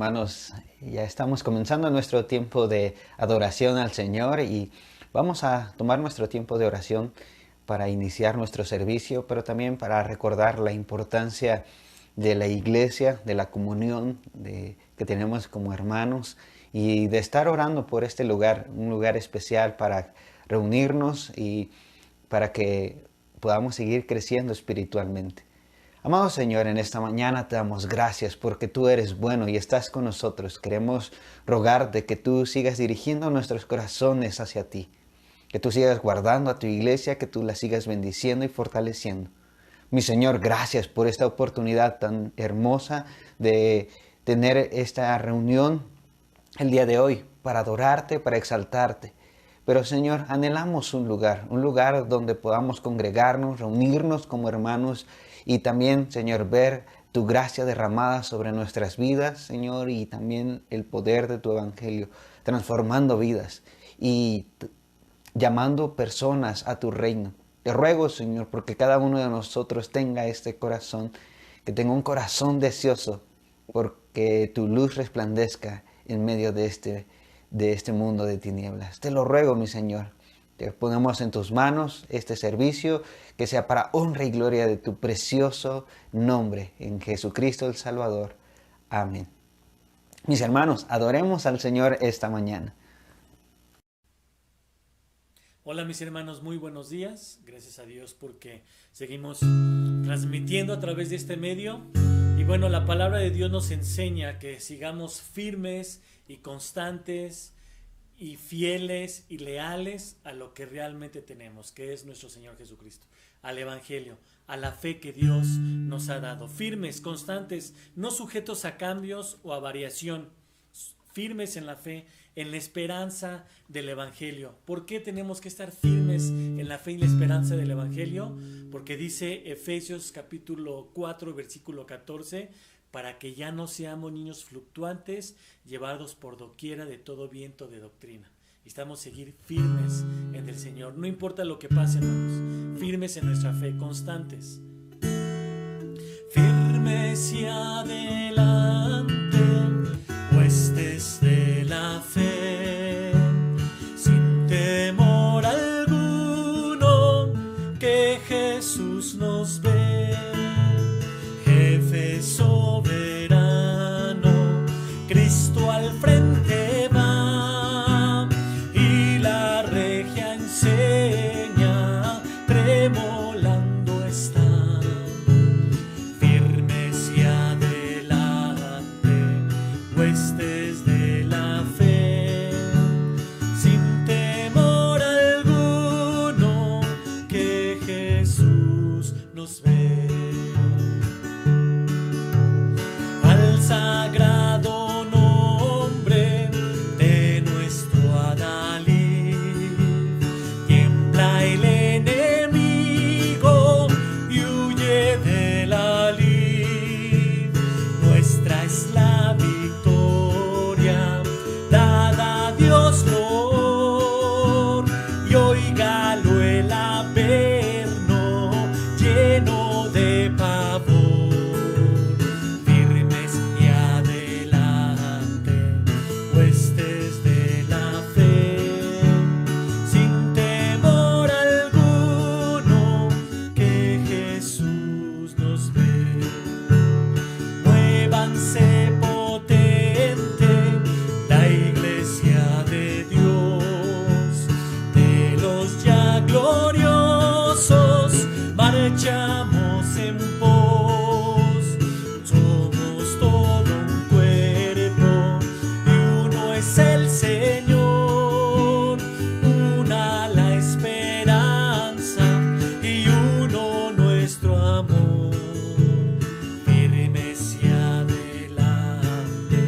Hermanos, ya estamos comenzando nuestro tiempo de adoración al Señor y vamos a tomar nuestro tiempo de oración para iniciar nuestro servicio, pero también para recordar la importancia de la iglesia, de la comunión que tenemos como hermanos y de estar orando por este lugar, un lugar especial para reunirnos y para que podamos seguir creciendo espiritualmente. Amado Señor, en esta mañana te damos gracias porque tú eres bueno y estás con nosotros. Queremos rogarte que tú sigas dirigiendo nuestros corazones hacia ti, que tú sigas guardando a tu iglesia, que tú la sigas bendiciendo y fortaleciendo. Mi Señor, gracias por esta oportunidad tan hermosa de tener esta reunión el día de hoy para adorarte, para exaltarte. Pero Señor, anhelamos un lugar donde podamos congregarnos, reunirnos como hermanos y también, Señor, ver tu gracia derramada sobre nuestras vidas, Señor, y también el poder de tu evangelio, transformando vidas y llamando personas a tu reino. Te ruego, Señor, porque cada uno de nosotros tenga este corazón, que tenga un corazón deseoso, porque tu luz resplandezca en medio de este mundo de tinieblas. Te lo ruego, mi Señor. Te ponemos en tus manos este servicio, que sea para honra y gloria de tu precioso nombre, en Jesucristo el Salvador. Amén. Mis hermanos, adoremos al Señor esta mañana. Hola mis hermanos, muy buenos días. Gracias a Dios porque seguimos transmitiendo a través de este medio. Y bueno, la palabra de Dios nos enseña que sigamos firmes y constantes y fieles y leales a lo que realmente tenemos, que es nuestro Señor Jesucristo, al Evangelio, a la fe que Dios nos ha dado. Firmes, constantes, no sujetos a cambios o a variación, firmes en la fe, en la esperanza del Evangelio. ¿Por qué tenemos que estar firmes en la fe y la esperanza del Evangelio? Porque dice Efesios capítulo 4, versículo 14, para que ya no seamos niños fluctuantes, llevados por doquiera de todo viento de doctrina. Estamos a seguir firmes en el Señor, no importa lo que pase, hermanos, firmes en nuestra fe, constantes. Firmes y adelante, huestes de la fe, sin temor alguno, que Jesús nos ve, jefe soberano, Cristo al frente va, y la regia enseña, tremolando está. Firmes y adelante, huestes de la fe, sin temor alguno, que Jesús nos ve. Al sagrado nombre de nuestro Adalid, tiembla el enemigo y huye de la lid. Nuestra es la victoria, dada a Dios Lord, y oígalo el averno, lleno de pavor. Firmes y adelante, huestes de la fe, sin temor alguno, que Jesús nos ve. Muévanse potente la iglesia de Dios, de los ya gloriosos marchamos en pos. Somos todo un cuerpo y uno es el Señor, una la esperanza y uno nuestro amor. Firmes y adelante,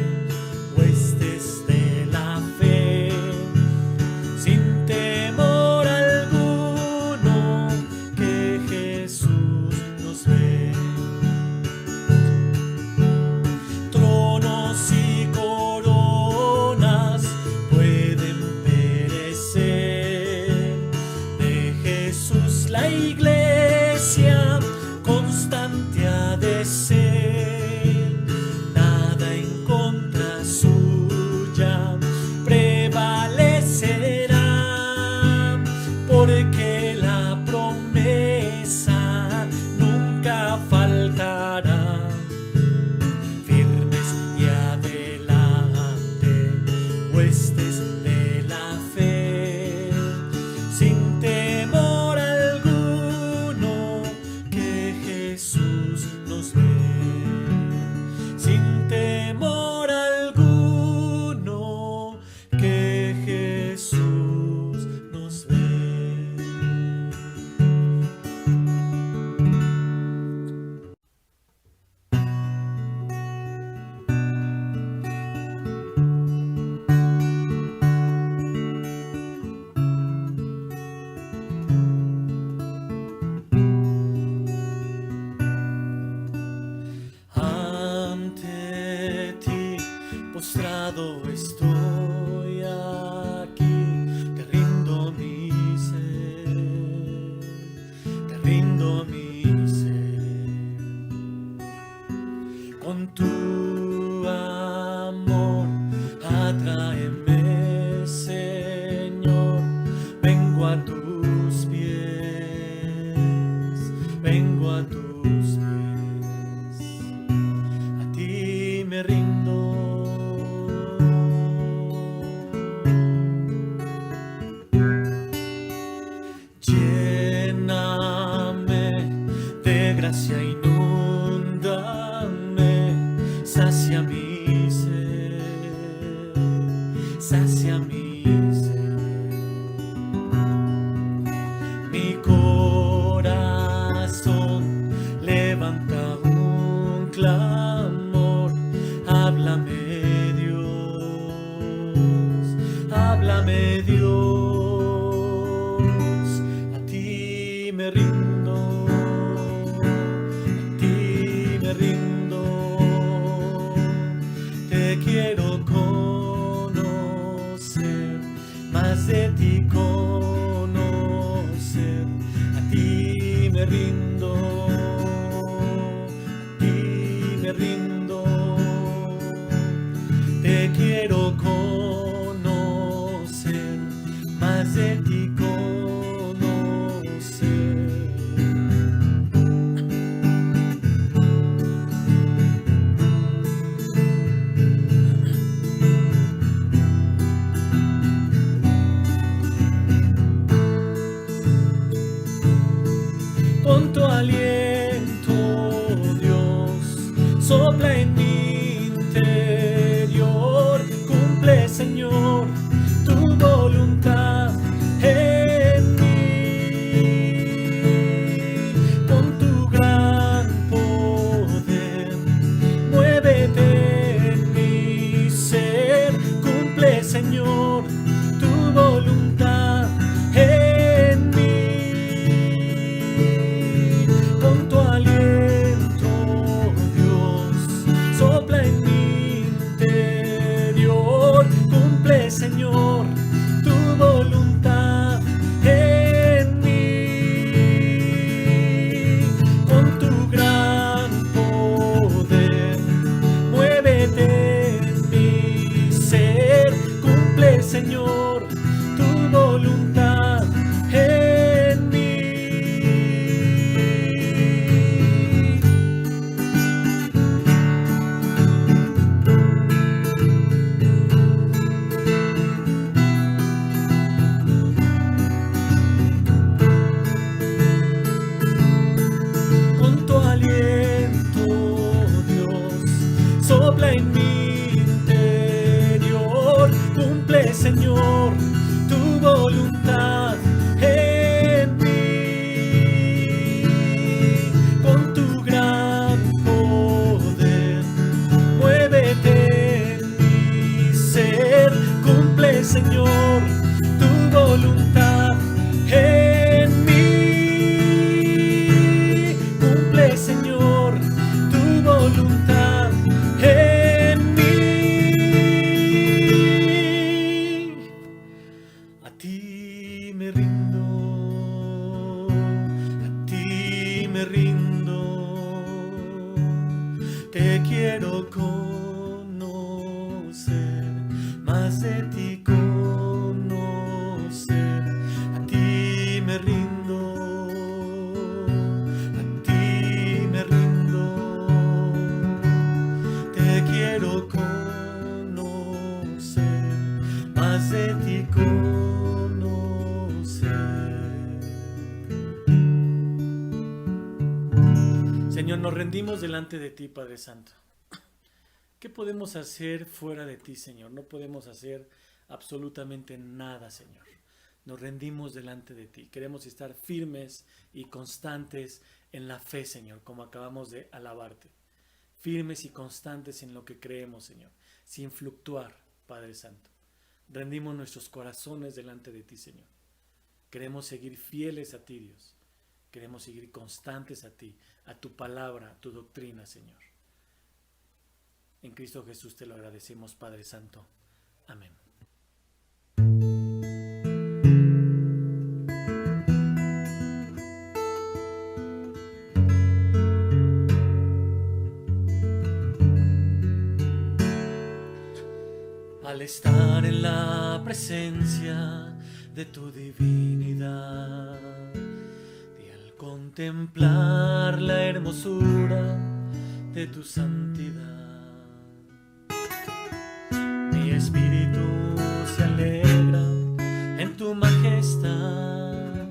huestes de la fe, sin temor alguno, que Jesús nos ve. Tronos y coronas pueden perecer, de Jesús la iglesia constante ha de ser. Nada en contra postrado estoy aquí, te rindo mi ser, te rindo mi ser. Con tu amor atráeme, Señor, vengo a tus pies, vengo a tus pies, a ti me rindo. Lléname de gracia, inúndame, sacia mi ser, sacia mi ser. Mi corazón levanta un clamor, háblame Dios, háblame Dios, a ti me rindo, a ti me rindo, te quiero conocer, más de ti conocer, a ti me rindo, a ti me rindo, te quiero conocer, más de ti conocer. Con tu aliento, Dios, sopla en mi interior, cumple, Señor, tu voluntad en mí. Con tu gran poder, muévete en mi ser, cumple, Señor, tu voluntad en mí. Con tu aliento, Dios, sopla en mi interior, cumple, Señor, tu voluntad en mí. Con tu gran poder, muévete en mi ser, cumple, Señor, tu voluntad en mí. Con tu aliento, Dios, sopla en mi interior, cumple, Señor, tu voluntad en mí. Con tu gran poder, muévete en mi ser, cumple, Señor, tu voluntad en mí. Cumple, Señor, tu voluntad en mí. A ti me rindo, a ti me rindo, te quiero conocer, más de ti conocer, a ti me rindo, a ti me rindo, te quiero conocer, más de ti conocer. Señor, nos rendimos delante de ti, Padre Santo. ¿Qué podemos hacer fuera de ti, Señor? No podemos hacer absolutamente nada, Señor. Nos rendimos delante de ti. Queremos estar firmes y constantes en la fe, Señor, como acabamos de alabarte. Firmes y constantes en lo que creemos, Señor, sin fluctuar, Padre Santo. Rendimos nuestros corazones delante de ti, Señor. Queremos seguir fieles a ti, Dios. Queremos seguir constantes a ti, a tu palabra, a tu doctrina, Señor. En Cristo Jesús te lo agradecemos, Padre Santo. Amén. Al estar en la presencia de tu divinidad y al contemplar la hermosura de tu santidad, mi espíritu se alegra en tu majestad.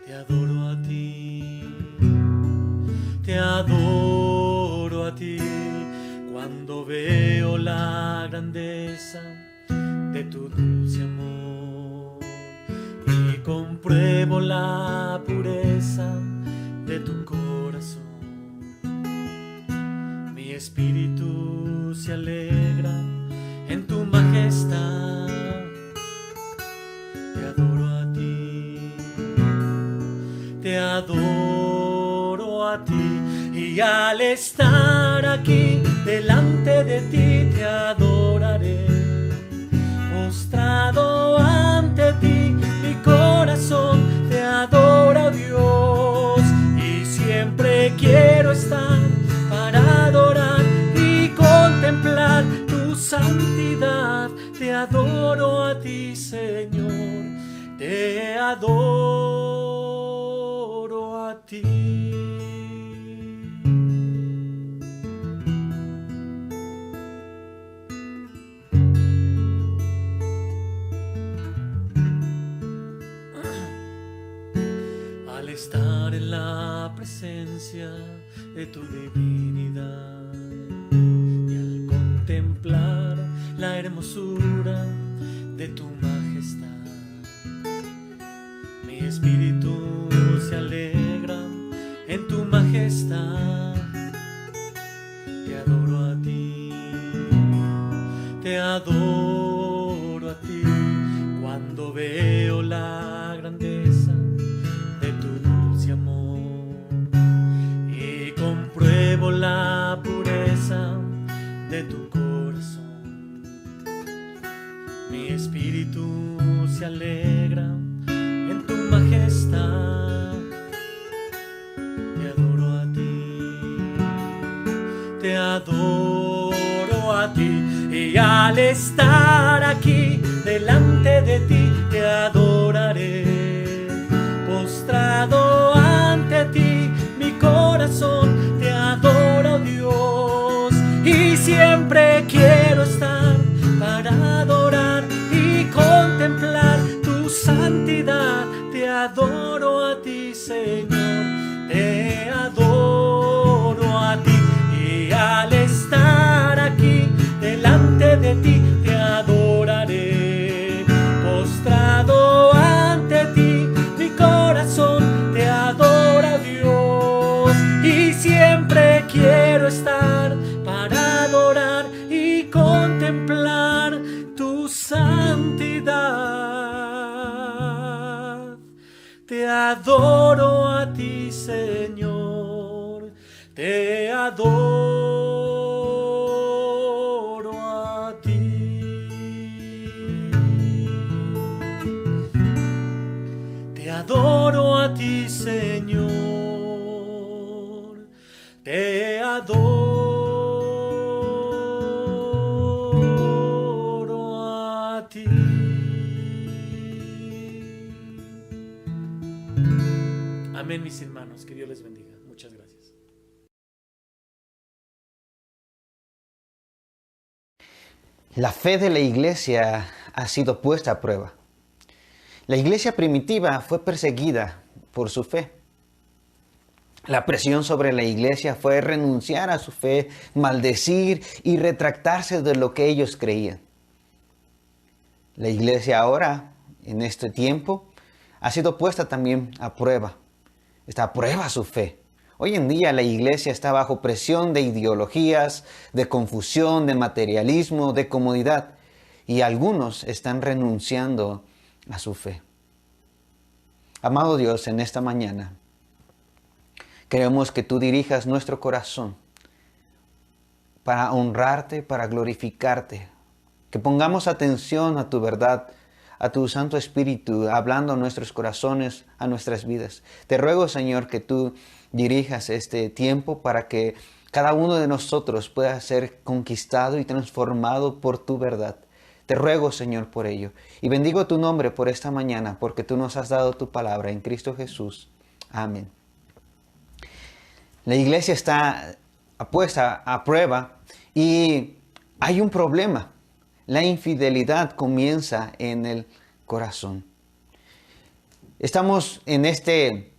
Te adoro a ti, te adoro a ti. Cuando veo la grandeza de tu dulce amor y compruebo la pureza de tu corazón, mi espíritu se alegra en tu majestad. Te adoro a ti, te adoro a ti. Y al estar aquí delante de ti te adoraré. Postrado ante ti mi corazón te adora, Dios. Y siempre quiero estar para adorar y contemplar tu santidad. Te adoro a ti, Señor. Te adoro a ti. Estar en la presencia de tu divinidad y al contemplar la hermosura de tu majestad, mi espíritu se alegra en tu majestad. Te adoro a ti, te adoro a ti. Cuando veo la grandeza de tu dulce amor y compruebo la pureza de tu corazón, mi espíritu se alegra en tu majestad. Te adoro a ti, te adoro a ti. Y al estar aquí delante de ti te adoraré. Postrado ante ti mi corazón te adora, Dios. Y siempre quiero estar para adorar y contemplar tu santidad. Te adoro a ti, Señor. Te adoro a ti. Y al estar aquí delante de ti te adoraré. Postrado ante ti mi corazón te adora, Dios. Y siempre quiero estar para adorar y contemplar tu santidad. Te adoro a ti, Señor. Te adoro a ti. Te adoro a ti, Señor. Te adoro a ti. Amén, mis hermanos. Que Dios les bendiga. Muchas gracias. La fe de la iglesia ha sido puesta a prueba. La iglesia primitiva fue perseguida por su fe. La presión sobre la iglesia fue renunciar a su fe, maldecir y retractarse de lo que ellos creían. La iglesia ahora, en este tiempo, ha sido puesta también a prueba. Está a prueba su fe. Hoy en día la iglesia está bajo presión de ideologías, de confusión, de materialismo, de comodidad. Y algunos están renunciando a su fe. Amado Dios, en esta mañana queremos que tú dirijas nuestro corazón para honrarte, para glorificarte. Que pongamos atención a tu verdad, a tu Santo Espíritu, hablando a nuestros corazones, a nuestras vidas. Te ruego, Señor, que tú dirijas este tiempo para que cada uno de nosotros pueda ser conquistado y transformado por tu verdad. Te ruego, Señor, por ello. Y bendigo tu nombre por esta mañana, porque tú nos has dado tu palabra en Cristo Jesús. Amén. La iglesia está puesta a prueba y hay un problema. La infidelidad comienza en el corazón. Estamos en este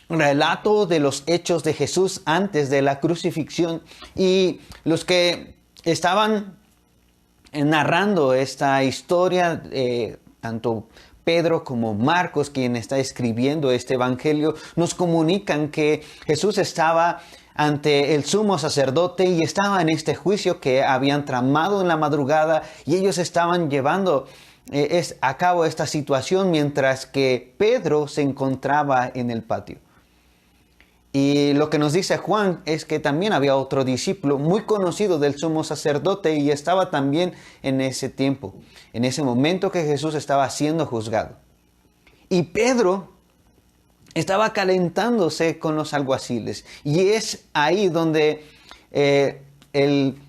relato de los hechos de Jesús antes de la crucifixión, y los que estaban narrando esta historia, tanto Pedro como Marcos, quien está escribiendo este evangelio, nos comunican que Jesús estaba ante el sumo sacerdote y estaba en este juicio que habían tramado en la madrugada, y ellos estaban llevando a cabo esta situación mientras que Pedro se encontraba en el patio. Y lo que nos dice Juan es que también había otro discípulo muy conocido del sumo sacerdote y estaba también en ese tiempo, en ese momento que Jesús estaba siendo juzgado. Y Pedro estaba calentándose con los alguaciles. Y es ahí donde el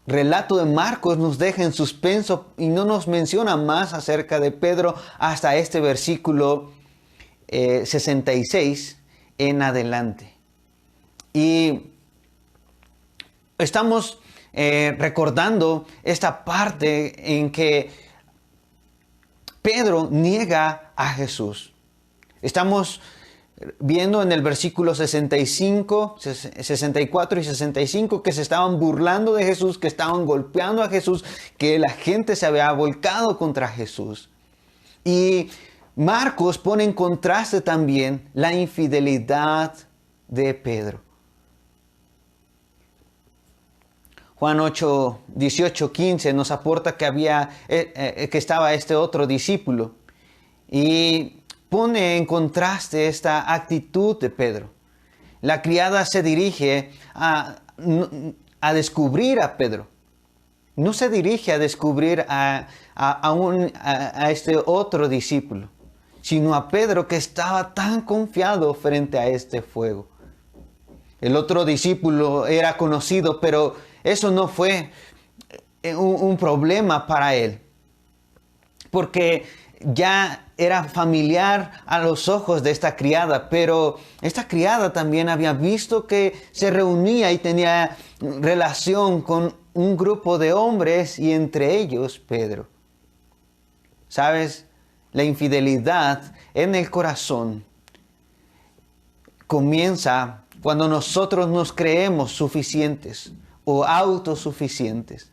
relato de Marcos nos deja en suspenso y no nos menciona más acerca de Pedro hasta este versículo 66 en adelante. Y estamos recordando esta parte en que Pedro niega a Jesús. Estamos viendo en el versículo 65, 64 y 65 que se estaban burlando de Jesús, que estaban golpeando a Jesús, que la gente se había volcado contra Jesús. Y Marcos pone en contraste también la infidelidad de Pedro. Juan 8, 18, 15 nos aporta que estaba este otro discípulo y pone en contraste esta actitud de Pedro. La criada se dirige a descubrir a Pedro. No se dirige a descubrir a este otro discípulo, sino a Pedro, que estaba tan confiado frente a este fuego. El otro discípulo era conocido, pero eso no fue un problema para él, porque ya era familiar a los ojos de esta criada, pero esta criada también había visto que se reunía y tenía relación con un grupo de hombres, y entre ellos Pedro. ¿Sabes? La infidelidad en el corazón comienza cuando nosotros nos creemos suficientes o autosuficientes.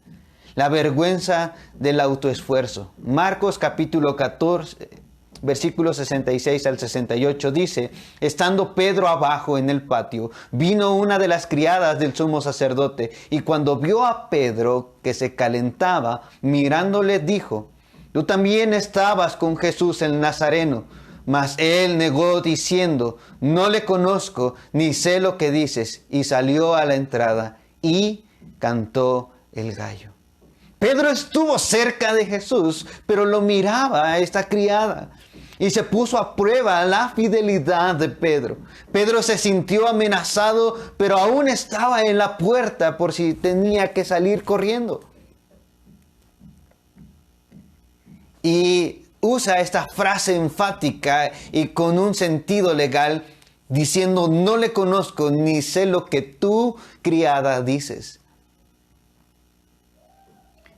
La vergüenza del autoesfuerzo. Marcos capítulo 14, versículos 66 al 68 dice: estando Pedro abajo en el patio, vino una de las criadas del sumo sacerdote, y cuando vio a Pedro que se calentaba, mirándole dijo: tú también estabas con Jesús el Nazareno. Mas él negó diciendo: no le conozco, ni sé lo que dices. Y salió a la entrada y cantó el gallo. Pedro estuvo cerca de Jesús, pero lo miraba a esta criada. Y se puso a prueba la fidelidad de Pedro. Pedro se sintió amenazado, pero aún estaba en la puerta por si tenía que salir corriendo. Y usa esta frase enfática y con un sentido legal, diciendo: no le conozco ni sé lo que tú, criada, dices.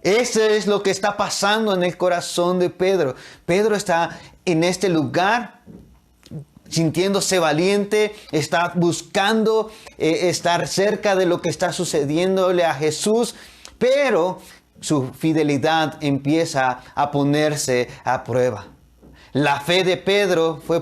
Eso es lo que está pasando en el corazón de Pedro. Pedro está en este lugar sintiéndose valiente, está buscando estar cerca de lo que está sucediéndole a Jesús, pero su fidelidad empieza a ponerse a prueba. La fe de Pedro fue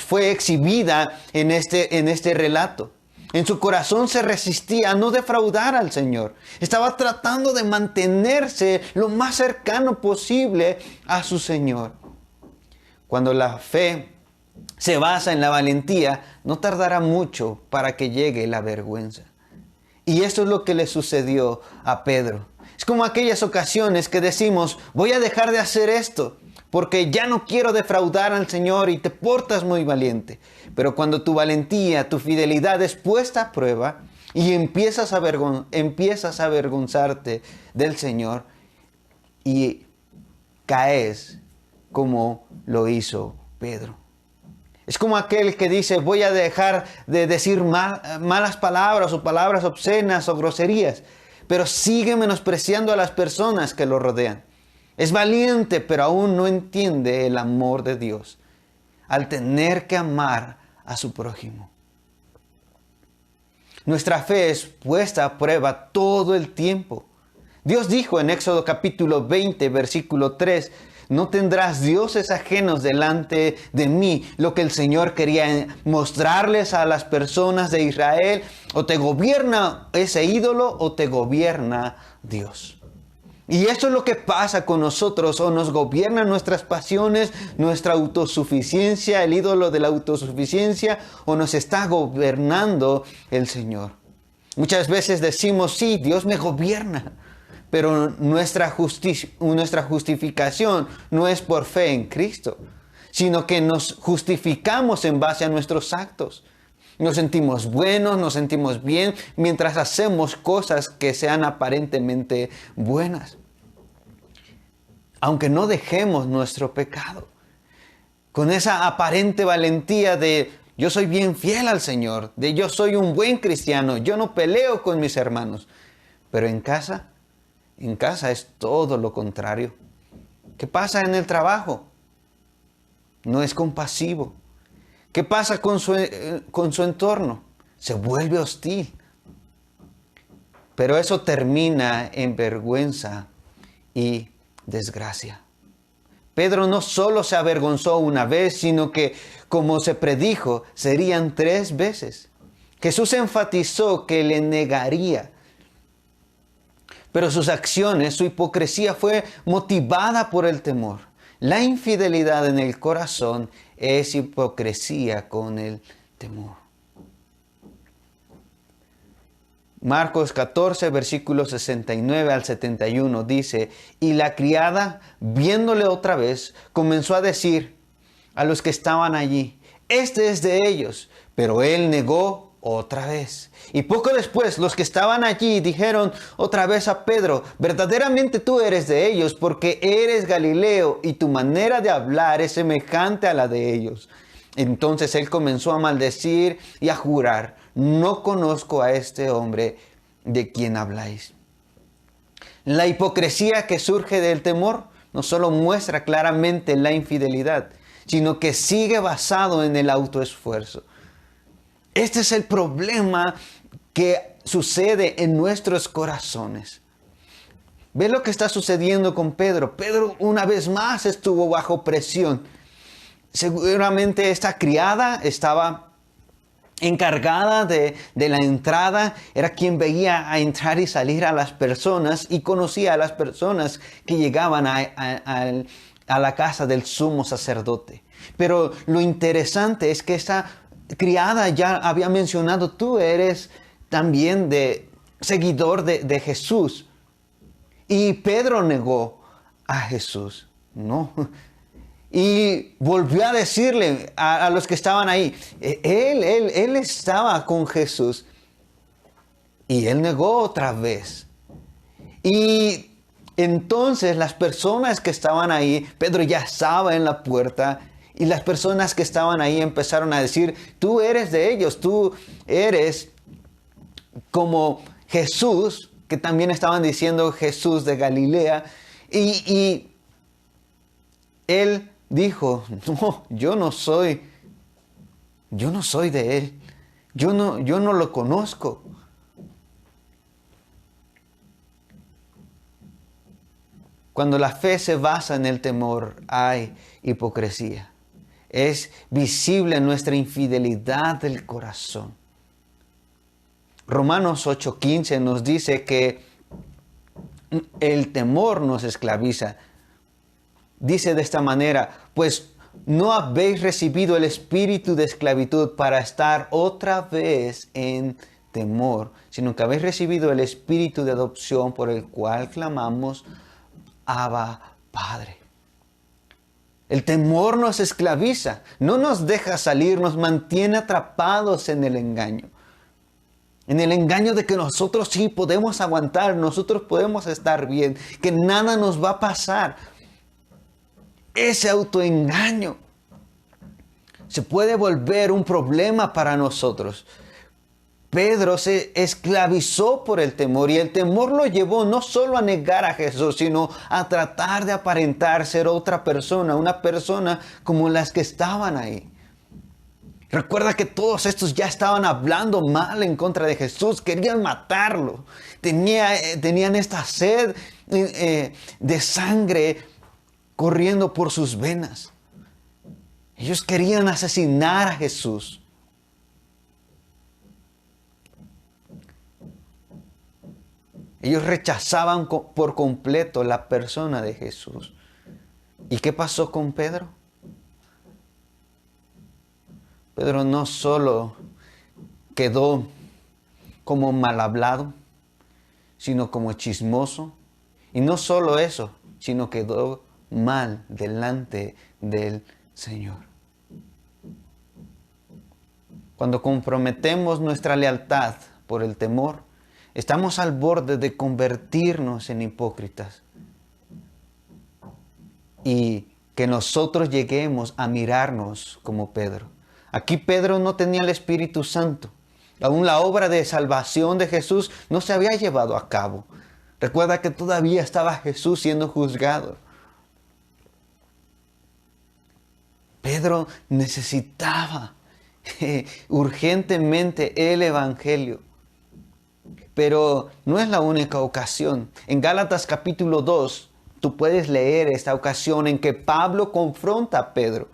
fue exhibida en este relato. En su corazón se resistía a no defraudar al Señor. Estaba tratando de mantenerse lo más cercano posible a su Señor. Cuando la fe se basa en la valentía, no tardará mucho para que llegue la vergüenza. Y esto es lo que le sucedió a Pedro. Es como aquellas ocasiones que decimos, voy a dejar de hacer esto porque ya no quiero defraudar al Señor, y te portas muy valiente. Pero cuando tu valentía, tu fidelidad es puesta a prueba y empiezas a avergonzarte del Señor y caes como lo hizo Pedro. Es como aquel que dice, voy a dejar de decir malas palabras o palabras obscenas o groserías, pero sigue menospreciando a las personas que lo rodean. Es valiente, pero aún no entiende el amor de Dios al tener que amar a su prójimo. Nuestra fe es puesta a prueba todo el tiempo. Dios dijo en Éxodo capítulo 20, versículo 3, no tendrás dioses ajenos delante de mí. Lo que el Señor quería mostrarles a las personas de Israel, o te gobierna ese ídolo o te gobierna Dios. Y esto es lo que pasa con nosotros, o nos gobiernan nuestras pasiones, nuestra autosuficiencia, el ídolo de la autosuficiencia, o nos está gobernando el Señor. Muchas veces decimos, sí, Dios me gobierna, pero nuestra justificación no es por fe en Cristo, sino que nos justificamos en base a nuestros actos. Nos sentimos buenos, nos sentimos bien, mientras hacemos cosas que sean aparentemente buenas. Aunque no dejemos nuestro pecado. Con esa aparente valentía de yo soy bien fiel al Señor, de yo soy un buen cristiano, yo no peleo con mis hermanos. Pero en casa es todo lo contrario. ¿Qué pasa en el trabajo? No es compasivo. ¿Qué pasa con su entorno? Se vuelve hostil. Pero eso termina en vergüenza y desgracia. Pedro no solo se avergonzó una vez, sino que, como se predijo, serían 3 veces. Jesús enfatizó que le negaría. Pero sus acciones, su hipocresía fue motivada por el temor. La infidelidad en el corazón es hipocresía con el temor. Marcos 14, versículos 69 al 71 dice, y la criada, viéndole otra vez, comenzó a decir a los que estaban allí, este es de ellos, pero él negó otra vez. Y poco después los que estaban allí dijeron otra vez a Pedro, verdaderamente tú eres de ellos, porque eres Galileo y tu manera de hablar es semejante a la de ellos. Entonces él comenzó a maldecir y a jurar, no conozco a este hombre de quien habláis. La hipocresía que surge del temor no solo muestra claramente la infidelidad, sino que sigue basado en el autoesfuerzo. Este es el problema que sucede en nuestros corazones. Ve lo que está sucediendo con Pedro. Pedro una vez más estuvo bajo presión. Seguramente esta criada estaba encargada de la entrada, era quien veía a entrar y salir a las personas y conocía a las personas que llegaban a la casa del sumo sacerdote. Pero lo interesante es que esta criada ya había mencionado, tú eres también seguidor de Jesús. Y Pedro negó a Jesús. No. Y volvió a decirle a los que estaban ahí, él estaba con Jesús. Y él negó otra vez. Y entonces las personas que estaban ahí, Pedro ya estaba en la puerta, y las personas que estaban ahí empezaron a decir, tú eres de ellos, tú eres como Jesús, que también estaban diciendo Jesús de Galilea. Y él dijo, no, yo no soy de él, yo no lo conozco. Cuando la fe se basa en el temor, hay hipocresía. Es visible nuestra infidelidad del corazón. Romanos 8:15 nos dice que el temor nos esclaviza. Dice de esta manera, pues no habéis recibido el espíritu de esclavitud para estar otra vez en temor, sino que habéis recibido el espíritu de adopción por el cual clamamos, Abba, Padre. El temor nos esclaviza, no nos deja salir, nos mantiene atrapados en el engaño. En el engaño de que nosotros sí podemos aguantar, nosotros podemos estar bien, que nada nos va a pasar. Ese autoengaño se puede volver un problema para nosotros. Pedro se esclavizó por el temor y el temor lo llevó no solo a negar a Jesús, sino a tratar de aparentar ser otra persona, una persona como las que estaban ahí. Recuerda que todos estos ya estaban hablando mal en contra de Jesús, querían matarlo, tenían esta sed de sangre corriendo por sus venas. Ellos querían asesinar a Jesús. Ellos rechazaban por completo la persona de Jesús. ¿Y qué pasó con Pedro? Pedro no solo quedó como mal hablado, sino como chismoso. Y no solo eso, sino quedó mal delante del Señor. Cuando comprometemos nuestra lealtad por el temor, estamos al borde de convertirnos en hipócritas y que nosotros lleguemos a mirarnos como Pedro. Aquí Pedro no tenía el Espíritu Santo. Aún la obra de salvación de Jesús no se había llevado a cabo. Recuerda que todavía estaba Jesús siendo juzgado. Pedro necesitaba urgentemente el Evangelio. Pero no es la única ocasión. En Gálatas capítulo 2, tú puedes leer esta ocasión en que Pablo confronta a Pedro.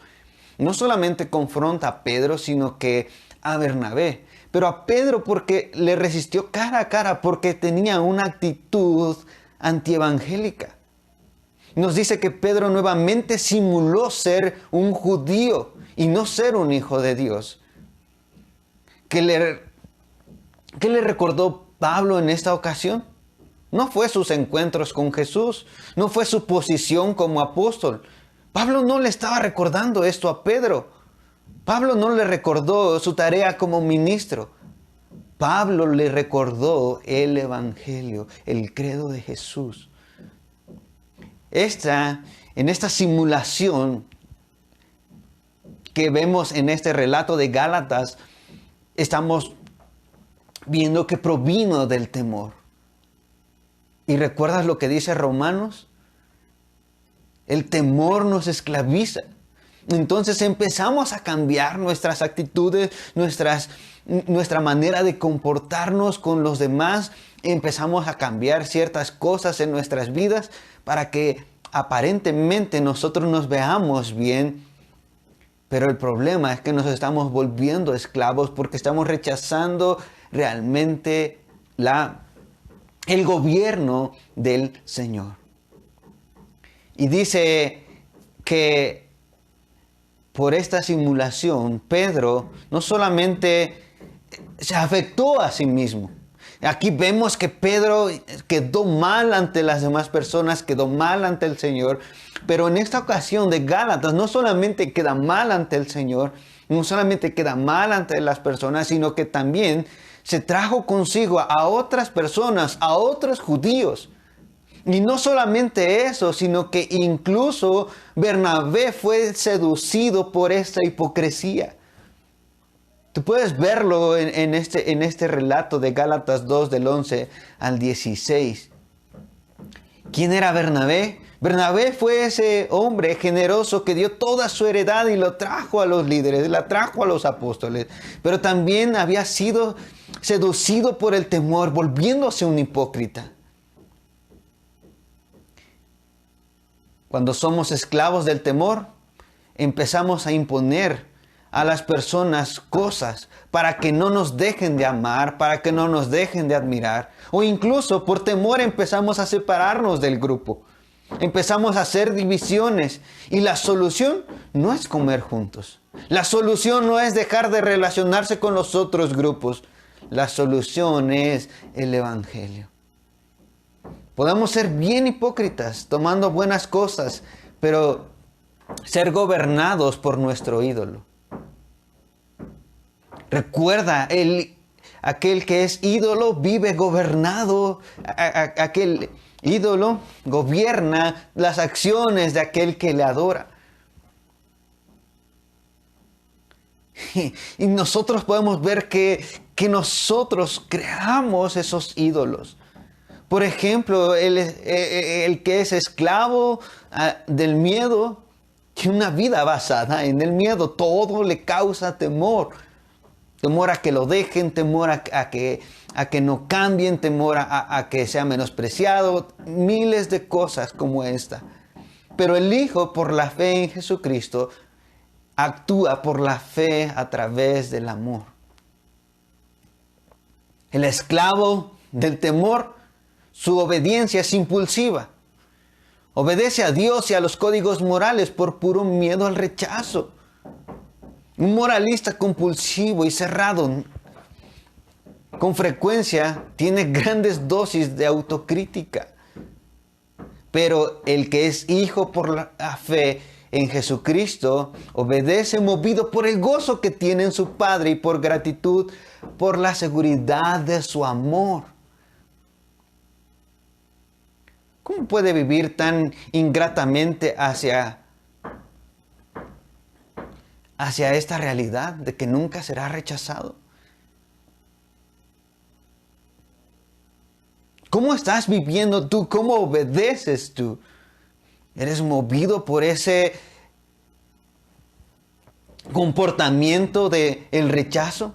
No solamente confronta a Pedro, sino que a Bernabé. Pero a Pedro porque le resistió cara a cara, porque tenía una actitud antievangélica. Nos dice que Pedro nuevamente simuló ser un judío y no ser un hijo de Dios. ¿Qué le recordó Pablo en esta ocasión? No fue sus encuentros con Jesús, no fue su posición como apóstol. Pablo no le estaba recordando esto a Pedro. Pablo no le recordó su tarea como ministro. Pablo le recordó el Evangelio, el credo de Jesús. En esta simulación que vemos en este relato de Gálatas, estamos viendo que provino del temor. ¿Y recuerdas lo que dice Romanos? El temor nos esclaviza. Entonces empezamos a cambiar nuestras actitudes, nuestra manera de comportarnos con los demás. Empezamos a cambiar ciertas cosas en nuestras vidas para que aparentemente nosotros nos veamos bien. Pero el problema es que nos estamos volviendo esclavos porque estamos rechazando realmente el gobierno del Señor. Y dice que por esta simulación, Pedro no solamente se afectó a sí mismo. Aquí vemos que Pedro quedó mal ante las demás personas, quedó mal ante el Señor. Pero en esta ocasión de Gálatas no solamente queda mal ante el Señor, no solamente queda mal ante las personas, sino que también se trajo consigo a otras personas, a otros judíos. Y no solamente eso, sino que incluso Bernabé fue seducido por esta hipocresía. Tú puedes verlo en este relato de Gálatas 2 del 11 al 16. ¿Quién era Bernabé? Bernabé fue ese hombre generoso que dio toda su heredad y lo trajo a los líderes, la trajo a los apóstoles. Pero también había sido seducido por el temor, volviéndose un hipócrita. Cuando somos esclavos del temor, empezamos a imponer a las personas cosas para que no nos dejen de amar, para que no nos dejen de admirar. O incluso por temor empezamos a separarnos del grupo. Empezamos a hacer divisiones. Y la solución no es comer juntos. La solución no es dejar de relacionarse con los otros grupos. La solución es el Evangelio. Podemos ser bien hipócritas, tomando buenas cosas, pero ser gobernados por nuestro ídolo. Recuerda, aquel que es ídolo vive gobernado. Aquel ídolo gobierna las acciones de aquel que le adora. Y nosotros podemos ver que nosotros creamos esos ídolos. Por ejemplo, el que es esclavo del miedo, tiene una vida basada en el miedo. Todo le causa temor. Temor a que lo dejen, temor a que no cambien, temor a que sea menospreciado. Miles de cosas como esta. Pero el Hijo, por la fe en Jesucristo, actúa por la fe a través del amor. El esclavo del temor, su obediencia es impulsiva. Obedece a Dios y a los códigos morales por puro miedo al rechazo. Un moralista compulsivo y cerrado con frecuencia tiene grandes dosis de autocrítica. Pero el que es hijo por la fe en Jesucristo obedece movido por el gozo que tiene en su Padre y por gratitud por la seguridad de su amor. ¿Cómo puede vivir tan ingratamente hacia esta realidad de que nunca será rechazado? ¿Cómo estás viviendo tú? ¿Cómo obedeces tú? ¿Eres movido por ese comportamiento del rechazo?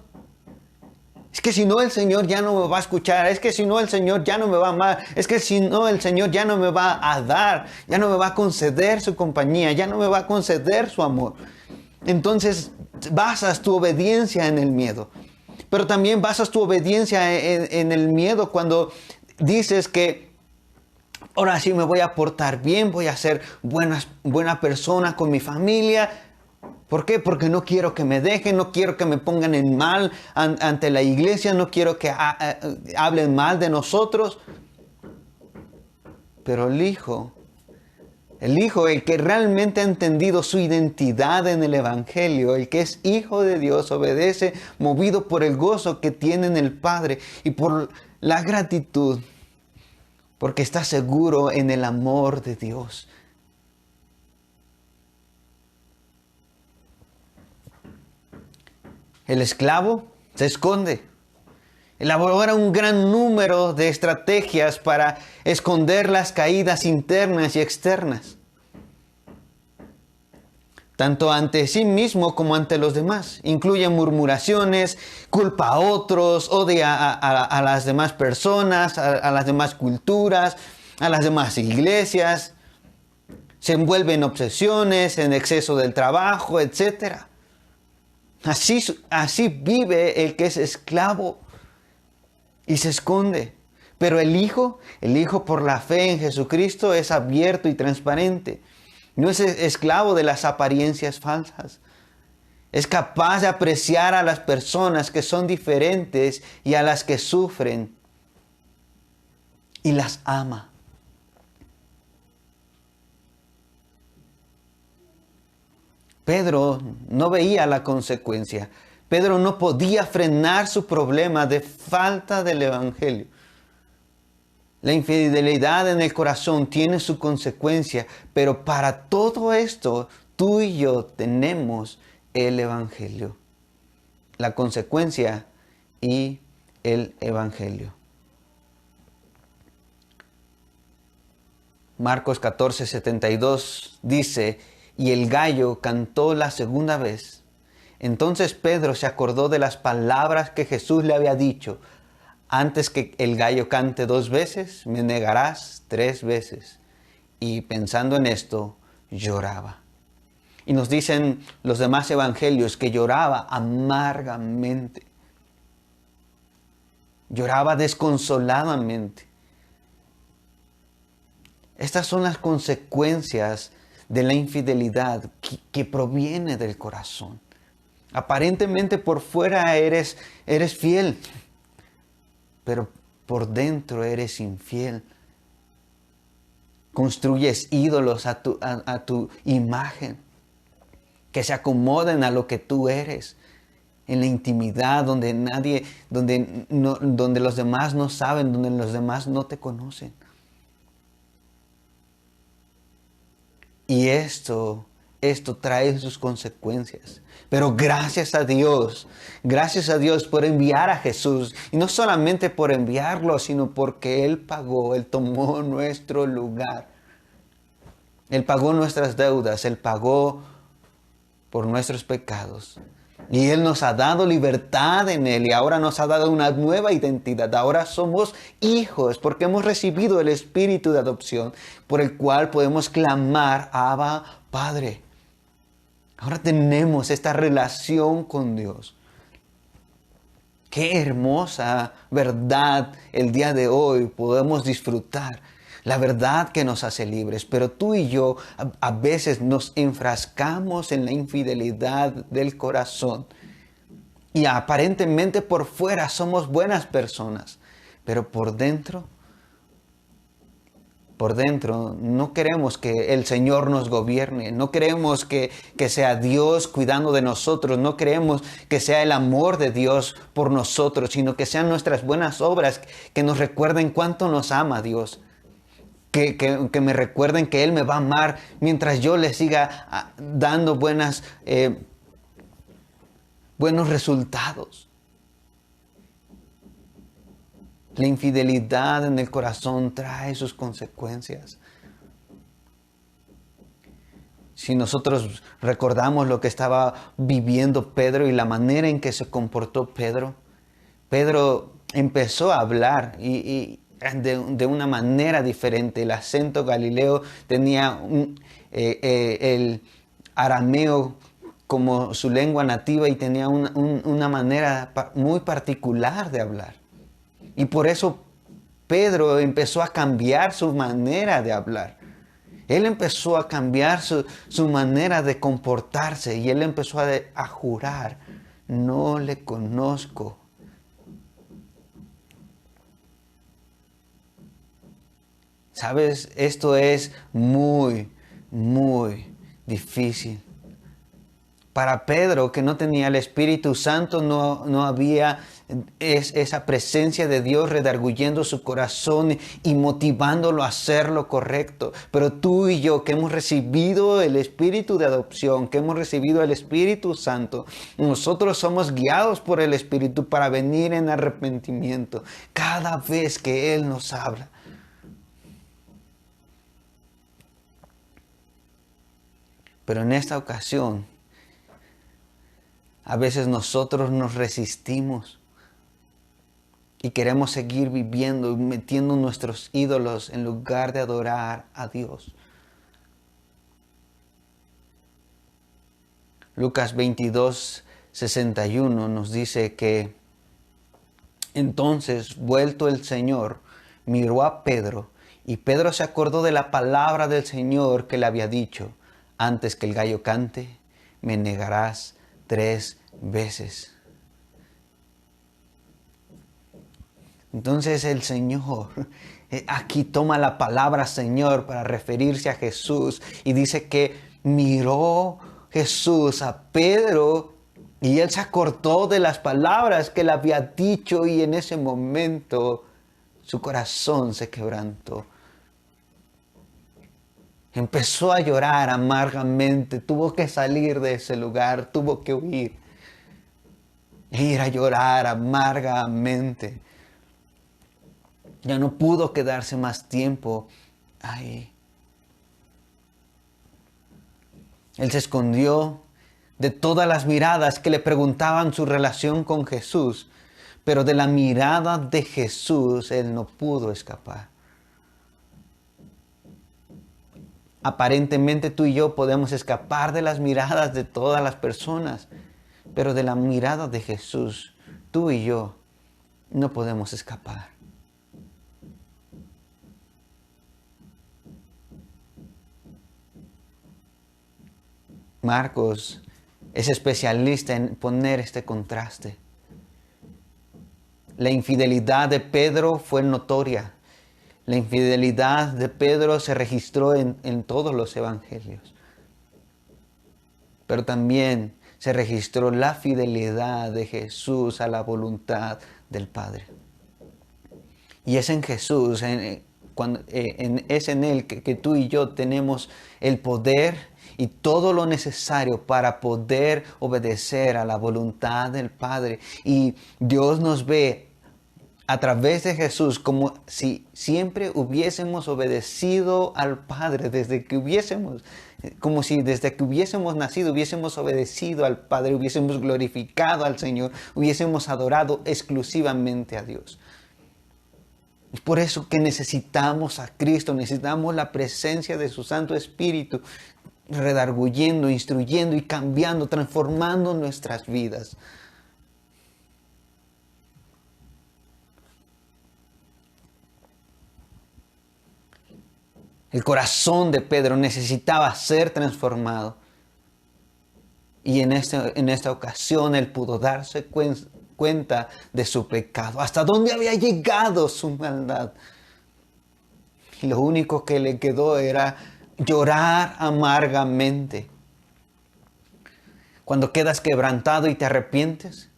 Es que si no, el Señor ya no me va a escuchar. Es que si no, el Señor ya no me va a amar. Es que si no, el Señor ya no me va a dar. Ya no me va a conceder su compañía. Ya no me va a conceder su amor. Entonces basas tu obediencia en el miedo. Pero también basas tu obediencia en el miedo cuando dices que ahora sí me voy a portar bien, voy a ser buena persona con mi familia. ¿Por qué? Porque no quiero que me dejen, no quiero que me pongan en mal ante la iglesia, no quiero que hablen mal de nosotros. Pero el Hijo, el que realmente ha entendido su identidad en el Evangelio, el que es hijo de Dios, obedece movido por el gozo que tiene en el Padre y por la gratitud, porque está seguro en el amor de Dios. El esclavo se esconde. Elabora un gran número de estrategias para esconder las caídas internas y externas, tanto ante sí mismo como ante los demás. Incluye murmuraciones, culpa a otros, odia a las demás personas, a las demás culturas, a las demás iglesias. Se envuelve en obsesiones, en exceso del trabajo, etc. Así vive el que es esclavo y se esconde. Pero el Hijo por la fe en Jesucristo es abierto y transparente. No es esclavo de las apariencias falsas. Es capaz de apreciar a las personas que son diferentes y a las que sufren. Y las ama. Pedro no veía la consecuencia. Pedro no podía frenar su problema de falta del Evangelio. La infidelidad en el corazón tiene su consecuencia, pero para todo esto, tú y yo tenemos el Evangelio. La consecuencia y el Evangelio. Marcos 14:72 dice: y el gallo cantó la segunda vez. Entonces Pedro se acordó de las palabras que Jesús le había dicho: antes que el gallo cante 2 veces, me negarás 3 veces. Y pensando en esto, lloraba. Y nos dicen los demás evangelios que lloraba amargamente. Lloraba desconsoladamente. Estas son las consecuencias de la infidelidad que proviene del corazón. Aparentemente por fuera eres fiel, pero por dentro eres infiel. Construyes ídolos a tu imagen, que se acomoden a lo que tú eres, en la intimidad, donde los demás no saben, donde los demás no te conocen. Y esto trae sus consecuencias. Pero gracias a Dios por enviar a Jesús. Y no solamente por enviarlo, sino porque Él pagó, Él tomó nuestro lugar. Él pagó nuestras deudas, Él pagó por nuestros pecados. Y Él nos ha dado libertad en Él y ahora nos ha dado una nueva identidad. Ahora somos hijos porque hemos recibido el espíritu de adopción por el cual podemos clamar, Abba, Padre. Ahora tenemos esta relación con Dios. Qué hermosa verdad el día de hoy podemos disfrutar. La verdad que nos hace libres, pero tú y yo a veces nos enfrascamos en la infidelidad del corazón y aparentemente por fuera somos buenas personas, pero por dentro no queremos que el Señor nos gobierne, no queremos que sea Dios cuidando de nosotros, no queremos que sea el amor de Dios por nosotros, sino que sean nuestras buenas obras que nos recuerden cuánto nos ama Dios. Que me recuerden que Él me va a amar mientras yo le siga dando buenos resultados. La infidelidad en el corazón trae sus consecuencias. Si nosotros recordamos lo que estaba viviendo Pedro y la manera en que se comportó Pedro empezó a hablar y de una manera diferente. El acento galileo tenía el arameo como su lengua nativa y tenía una manera muy particular de hablar. Y por eso Pedro empezó a cambiar su manera de hablar. Él empezó a cambiar su manera de comportarse y él empezó a jurar, no le conozco. ¿Sabes? Esto es muy, muy difícil. Para Pedro, que no tenía el Espíritu Santo, no había esa presencia de Dios redarguyendo su corazón y motivándolo a hacer lo correcto. Pero tú y yo, que hemos recibido el Espíritu de adopción, que hemos recibido el Espíritu Santo, nosotros somos guiados por el Espíritu para venir en arrepentimiento cada vez que Él nos habla. Pero en esta ocasión, a veces nosotros nos resistimos y queremos seguir viviendo, metiendo nuestros ídolos en lugar de adorar a Dios. Lucas 22, 61 nos dice que entonces, vuelto el Señor, miró a Pedro y Pedro se acordó de la palabra del Señor que le había dicho: antes que el gallo cante, me negarás 3 veces. Entonces el Señor aquí toma la palabra Señor para referirse a Jesús y dice que miró Jesús a Pedro y él se acordó de las palabras que le había dicho y en ese momento su corazón se quebrantó. Empezó a llorar amargamente, tuvo que salir de ese lugar, tuvo que huir. Ir a llorar amargamente. Ya no pudo quedarse más tiempo ahí. Él se escondió de todas las miradas que le preguntaban su relación con Jesús, pero de la mirada de Jesús él no pudo escapar. Aparentemente tú y yo podemos escapar de las miradas de todas las personas, pero de la mirada de Jesús, tú y yo no podemos escapar. Marcos es especialista en poner este contraste. La infidelidad de Pedro fue notoria. La infidelidad de Pedro se registró en todos los evangelios. Pero también se registró la fidelidad de Jesús a la voluntad del Padre. Y es en Jesús, es en Él que tú y yo tenemos el poder y todo lo necesario para poder obedecer a la voluntad del Padre. Y Dios nos ve a través de Jesús como si siempre hubiésemos obedecido al Padre como si desde que hubiésemos nacido hubiésemos obedecido al Padre, hubiésemos glorificado al Señor, hubiésemos adorado exclusivamente a Dios. Es por eso que necesitamos a Cristo, necesitamos la presencia de su Santo Espíritu, redarguyendo, instruyendo y cambiando, transformando nuestras vidas. El corazón de Pedro necesitaba ser transformado. Y en esta ocasión él pudo darse cuenta de su pecado, hasta dónde había llegado su maldad. Y lo único que le quedó era llorar amargamente. Cuando quedas quebrantado y te arrepientes,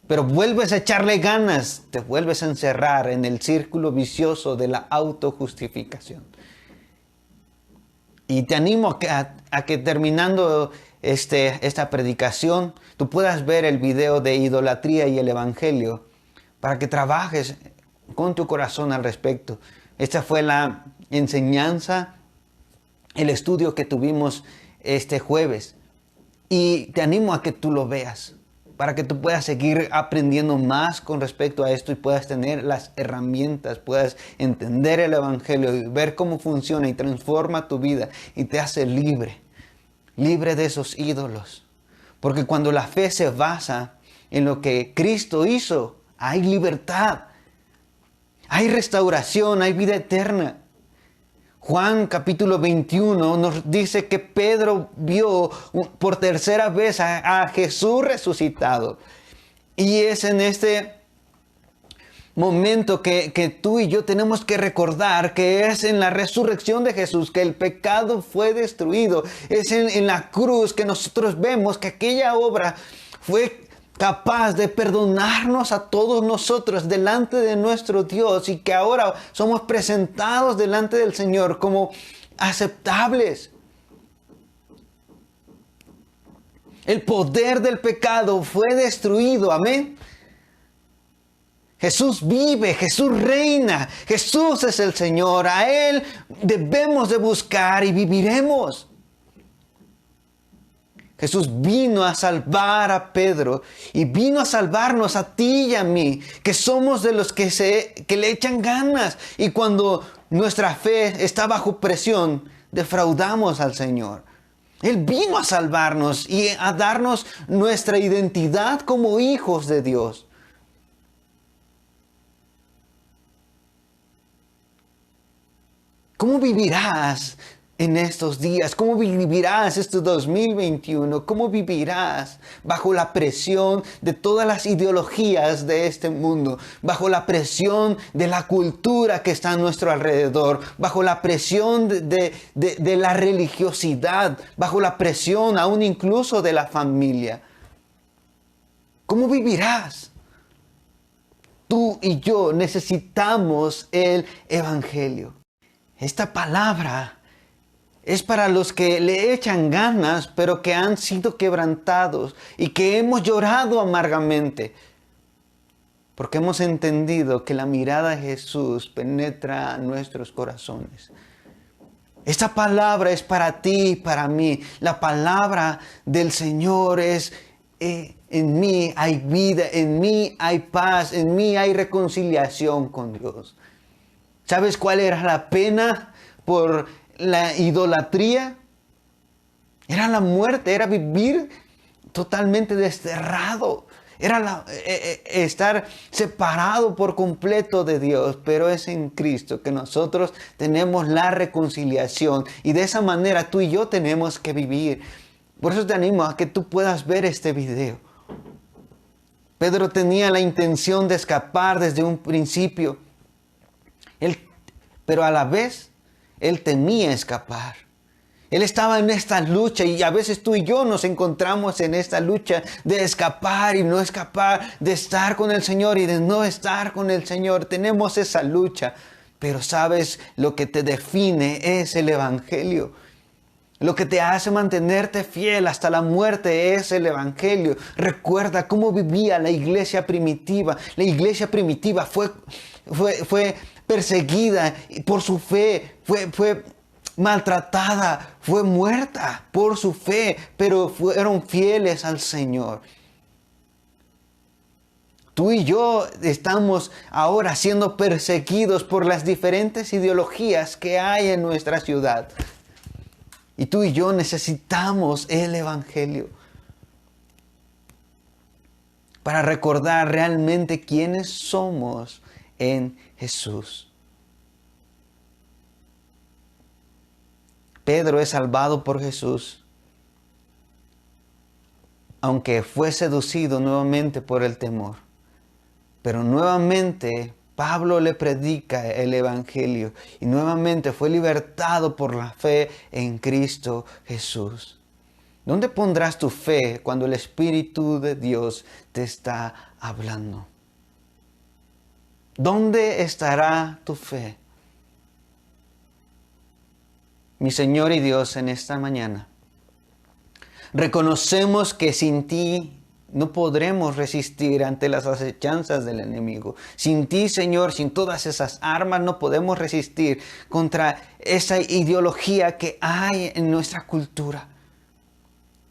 pero vuelves a echarle ganas, te vuelves a encerrar en el círculo vicioso de la autojustificación. Y te animo a que terminando esta predicación, tú puedas ver el video de idolatría y el evangelio para que trabajes con tu corazón al respecto. Esta fue la enseñanza, el estudio que tuvimos este jueves. Y te animo a que tú lo veas para que tú puedas seguir aprendiendo más con respecto a esto y puedas tener las herramientas, puedas entender el evangelio y ver cómo funciona y transforma tu vida y te hace libre de esos ídolos. Porque cuando la fe se basa en lo que Cristo hizo, hay libertad, hay restauración, hay vida eterna. Juan capítulo 21 nos dice que Pedro vio por tercera vez a Jesús resucitado. Y es en este momento que tú y yo tenemos que recordar que es en la resurrección de Jesús que el pecado fue destruido. Es en la cruz que nosotros vemos que aquella obra fue capaz de perdonarnos a todos nosotros delante de nuestro Dios y que ahora somos presentados delante del Señor como aceptables. El poder del pecado fue destruido, amén. Jesús vive, Jesús reina, Jesús es el Señor, a Él debemos de buscar y viviremos. Jesús vino a salvar a Pedro y vino a salvarnos a ti y a mí, que somos de los que le echan ganas. Y cuando nuestra fe está bajo presión, defraudamos al Señor. Él vino a salvarnos y a darnos nuestra identidad como hijos de Dios. ¿Cómo vivirás en estos días? ¿Cómo vivirás este 2021? ¿Cómo vivirás bajo la presión de todas las ideologías de este mundo? Bajo la presión de la cultura que está a nuestro alrededor. Bajo la presión de la religiosidad. Bajo la presión aún incluso de la familia. ¿Cómo vivirás? Tú y yo necesitamos el evangelio. Esta palabra es para los que le echan ganas, pero que han sido quebrantados y que hemos llorado amargamente. Porque hemos entendido que la mirada de Jesús penetra nuestros corazones. Esta palabra es para ti y para mí. La palabra del Señor es: en mí hay vida, en mí hay paz, en mí hay reconciliación con Dios. ¿Sabes cuál era la pena por la idolatría? Era la muerte, era vivir totalmente desterrado. Era estar separado por completo de Dios. Pero es en Cristo que nosotros tenemos la reconciliación. Y de esa manera tú y yo tenemos que vivir. Por eso te animo a que tú puedas ver este video. Pedro tenía la intención de escapar desde un principio. Pero a la vez, él temía escapar. Él estaba en esta lucha y a veces tú y yo nos encontramos en esta lucha de escapar y no escapar, de estar con el Señor y de no estar con el Señor. Tenemos esa lucha, pero sabes, lo que te define es el Evangelio. Lo que te hace mantenerte fiel hasta la muerte es el Evangelio. Recuerda cómo vivía la iglesia primitiva. La iglesia primitiva fue perseguida por su fe, fue maltratada, fue muerta por su fe, pero fueron fieles al Señor. Tú y yo estamos ahora siendo perseguidos por las diferentes ideologías que hay en nuestra ciudad. Y tú y yo necesitamos el Evangelio para recordar realmente quiénes somos en Jesús. Pedro es salvado por Jesús, aunque fue seducido nuevamente por el temor. Pero nuevamente Pablo le predica el Evangelio y nuevamente fue libertado por la fe en Cristo Jesús. ¿Dónde pondrás tu fe cuando el Espíritu de Dios te está hablando? ¿Dónde estará tu fe? Mi Señor y Dios, en esta mañana, reconocemos que sin ti no podremos resistir ante las acechanzas del enemigo. Sin ti, Señor, sin todas esas armas, no podemos resistir contra esa ideología que hay en nuestra cultura.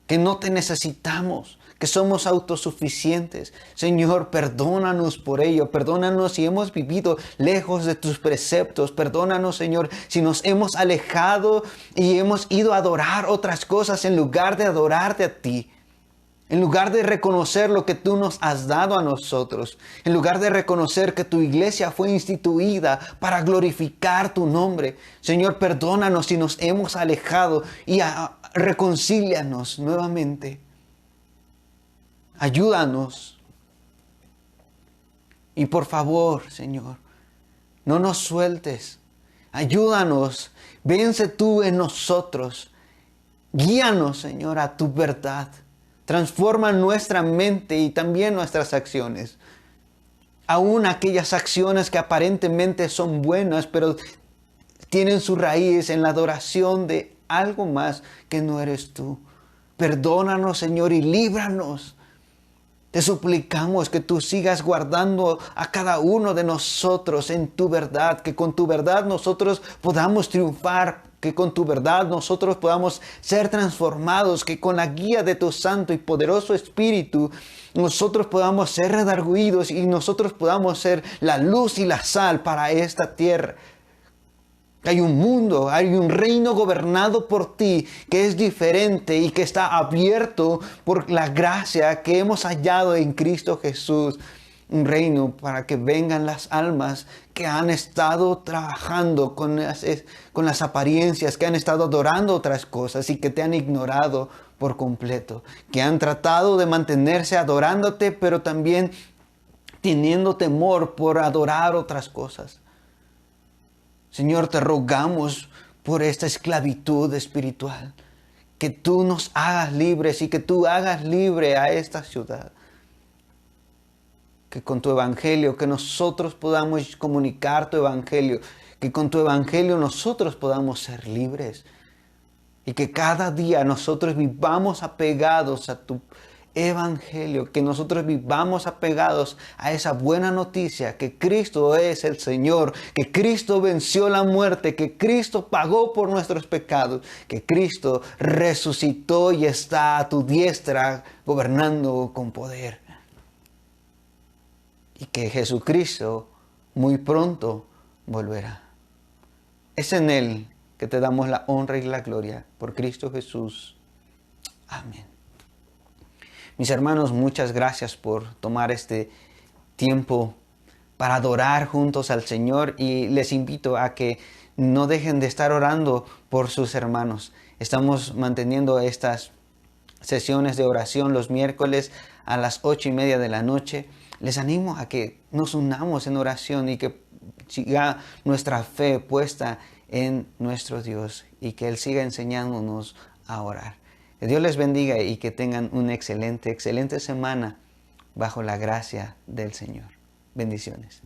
Que no te necesitamos, que somos autosuficientes. Señor, perdónanos por ello. Perdónanos si hemos vivido lejos de tus preceptos. Perdónanos, Señor, si nos hemos alejado y hemos ido a adorar otras cosas en lugar de adorarte a ti. En lugar de reconocer lo que tú nos has dado a nosotros, en lugar de reconocer que tu iglesia fue instituida para glorificar tu nombre. Señor, perdónanos si nos hemos alejado y reconcílianos nuevamente. Ayúdanos. Y por favor, Señor, no nos sueltes. Ayúdanos. Vence tú en nosotros. Guíanos, Señor, a tu verdad. Transforma nuestra mente y también nuestras acciones. Aún aquellas acciones que aparentemente son buenas, pero tienen su raíz en la adoración de algo más que no eres tú. Perdónanos, Señor, y líbranos. Te suplicamos que tú sigas guardando a cada uno de nosotros en tu verdad, que con tu verdad nosotros podamos triunfar, que con tu verdad nosotros podamos ser transformados, que con la guía de tu Santo y poderoso Espíritu nosotros podamos ser redarguidos y nosotros podamos ser la luz y la sal para esta tierra. Hay un mundo, hay un reino gobernado por ti que es diferente y que está abierto por la gracia que hemos hallado en Cristo Jesús. Un reino para que vengan las almas que han estado trabajando con las apariencias, que han estado adorando otras cosas y que te han ignorado por completo. Que han tratado de mantenerse adorándote, pero también teniendo temor por adorar otras cosas. Señor, te rogamos por esta esclavitud espiritual. Que tú nos hagas libres y que tú hagas libre a esta ciudad. Que con tu evangelio, que nosotros podamos comunicar tu evangelio, que con tu evangelio nosotros podamos ser libres y que cada día nosotros vivamos apegados a tu evangelio, que nosotros vivamos apegados a esa buena noticia, que Cristo es el Señor, que Cristo venció la muerte, que Cristo pagó por nuestros pecados, que Cristo resucitó y está a tu diestra gobernando con poder. Y que Jesucristo muy pronto volverá. Es en Él que te damos la honra y la gloria. Por Cristo Jesús. Amén. Mis hermanos, muchas gracias por tomar este tiempo para adorar juntos al Señor. Y les invito a que no dejen de estar orando por sus hermanos. Estamos manteniendo estas sesiones de oración los miércoles a las 8:30 de la noche. Les animo a que nos unamos en oración y que siga nuestra fe puesta en nuestro Dios y que Él siga enseñándonos a orar. Que Dios les bendiga y que tengan una excelente semana bajo la gracia del Señor. Bendiciones.